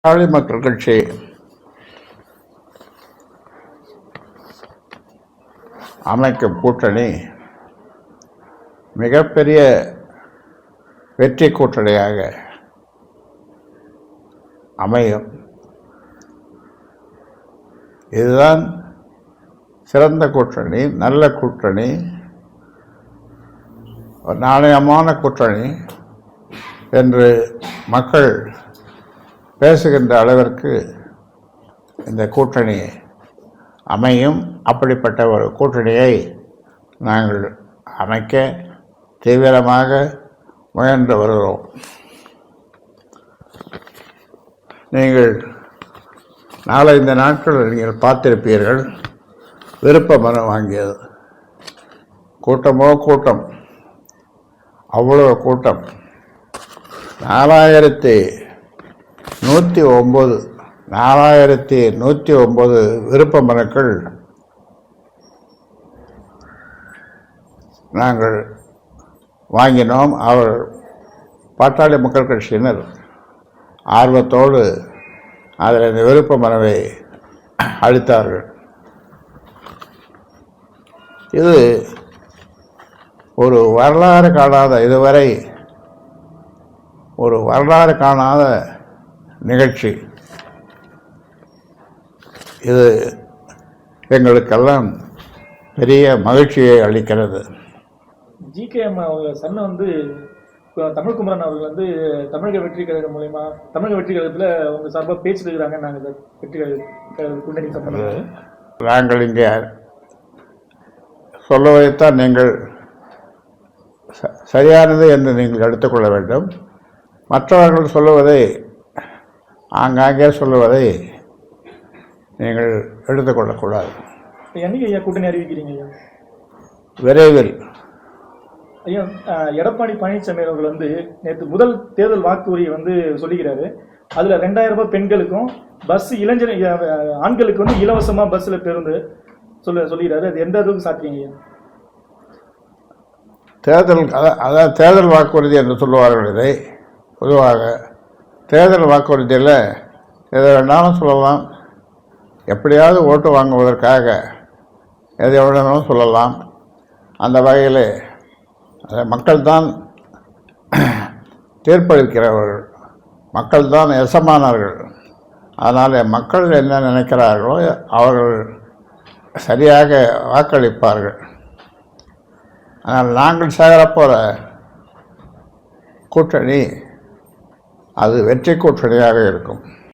பாட்டாளி மக்கள் கட்சி அமைக்கும் கூட்டணி மிகப்பெரிய வெற்றி கூட்டணியாக அமையும். இதுதான் சிறந்த கூட்டணி, நல்ல கூட்டணி, நாணயமான கூட்டணி என்று மக்கள் பேசுகின்ற அளவிற்கு இந்த கூட்டணி அமையும். அப்படிப்பட்ட ஒரு கூட்டணியை நாங்கள் அமைக்க தீவிரமாக முயன்று வருகிறோம். நீங்கள் நாலஞ்சு நாட்கள் நீங்கள் பார்த்திருப்பீர்கள், விருப்ப மனு வாங்கியது. கூட்டமோ கூட்டம், அவ்வளோ கூட்டம். 4109 விருப்ப மனுக்கள் நாங்கள் வாங்கினோம். அவர் பாட்டாளி மக்கள் கட்சியினர் ஆர்வத்தோடு அதில் இந்த விருப்ப மனுவை அளித்தார்கள். இது ஒரு வரலாறு காணாத, இதுவரை ஒரு வரலாறு காணாத நிகழ்ச்சி. இது எங்களுக்கெல்லாம் பெரிய மகிழ்ச்சியை அளிக்கிறது. ஜிகேஎம் அவங்க சன்னை தமிழ் குமரன் அவர்கள் தமிழக வெற்றி கழகம் மூலயமா தமிழக வெற்றி கழகத்தில் அவங்க சார்பாக பேச்சு இருக்கிறாங்க. நாங்கள் வெற்றி கழக கூட்டணி சம்பந்தமாக நாங்கள் இங்கே சொல்லுவதைத்தான் நீங்கள் சரியானது என்று நீங்கள் எடுத்துக்கொள்ள வேண்டும். மற்றவர்கள் சொல்லுவதை, ஆங்காங்கே சொல்லுவதை நீங்கள் எடுத்துக்கொள்ளக்கூடாது. என்னைக்கு ஐயா கூட்டணி அறிவிக்கிறீங்க ஐயா? விரைவில். ஐயா, எடப்பாடி பழனிசாமி அவர்கள் நேற்று முதல் தேர்தல் வாக்குறுதியை சொல்லிக்கிறாரு. அதில் 2000 ரூபாய் பெண்களுக்கும் பஸ் இளைஞர் ஆண்களுக்கு இலவசமாக பஸ்ஸில் பேருந்து சொல்லிக்கிறாரு. அது எந்த அளவுக்கு சாத்தியங்க ஐயா? அதாவது தேர்தல் வாக்குறுதி என்று சொல்லுவார்கள். இதை பொதுவாக தேர்தல் வாக்குறுதியில் எதை வேணாலும் சொல்லலாம். எப்படியாவது ஓட்டு வாங்குவதற்காக எதை வேணாலும் சொல்லலாம். அந்த வகையில் மக்கள் தான் தீர்ப்பளிக்கிறவர்கள், மக்கள் தான் எசமானவர்கள். அதனால் மக்கள் என்ன நினைக்கிறார்களோ அவர்கள் சரியாக வாக்களிப்பார்கள். ஆனால் நாங்கள் சேகரப்போகிற கூட்டணி அது வெற்றி கூட்டணியாக இருக்கும்.